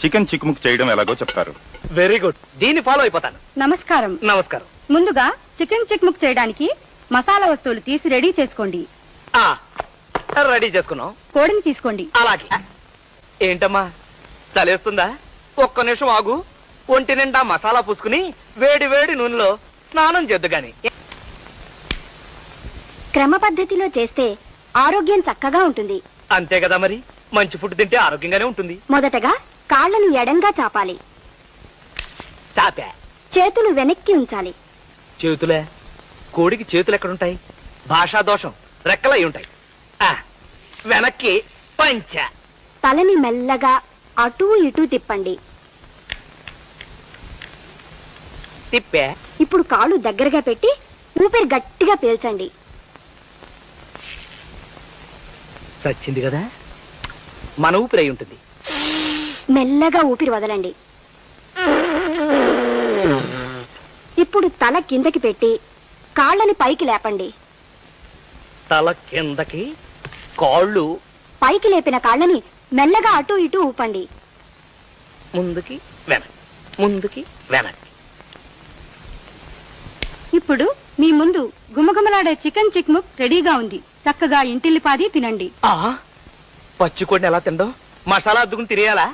Chicken చిక్ముక్ చేయడం ఎలాగో చెప్తారు. వెరీ గుడ్, దీన్ని ఫాలో అయిపోతాను. నమస్కారం. నమస్కారం. ముందుగా చికెన్ చిక్ముక్ చేయడానికి మసాలా వస్తువులు తీసి రెడీ చేసుకోండి. రెడీ చేసుకున్నాం. కోడిని తీసుకోండి. అలాగే. ఏంటమ్మా చలేస్తుందా? ఒక్క నిమిషం ఆగు. ఒంటి నిండా మసాలా పూసుకుని వేడి వేడి నూనెలో స్నానం చేద్దు గాని. క్రమ పద్ధతిలో చేస్తే ఆరోగ్యం చక్కగా ఉంటుంది. అంతే కదా మరి, మంచి ఫుడ్ తింటే ఆరోగ్యంగానే ఉంటుంది. మొదటగా కాళ్లను ఎడంగా చాపాలి. చాపా. చేతులు వెనక్కి ఉంచాలి. చేతులే? కోడికి చేతులు ఎక్కడుంటాయి? భాషా దోషం, రెక్కలై ఉంటాయి. వెనక్కి పంచ. తలని మెల్లగా అటూ ఇటూ తిప్పండి. తిప్పే. ఇప్పుడు కాళ్ళు దగ్గరగా పెట్టి ఊపిరి గట్టిగా పీల్చండి. చచ్చింది కదా, మన ఊపిరి అయి ఉంటుంది. మెల్లగా ఊపిరి వదలండి. ఇప్పుడు తల కిందకి పెట్టి కాళ్ళని పైకి లేపండి. తల కిందకి, కాళ్ళు పైకి లేపిన కాళ్ళని మెల్లగా అటూ ఇటూ ఊపండి. ముందుకి వెనక్కి, ముందుకి వెనక్కి. ఇప్పుడు మీ ముందు గుమగుమలాడే చికెన్ చిక్ముక్ రెడీగా ఉంది. చక్కగా ఇంటిల్లిపాది తినండి. పచ్చి కోడిని ఎలా తిందాం? మసాలా అద్దుకుని తినేయాలా?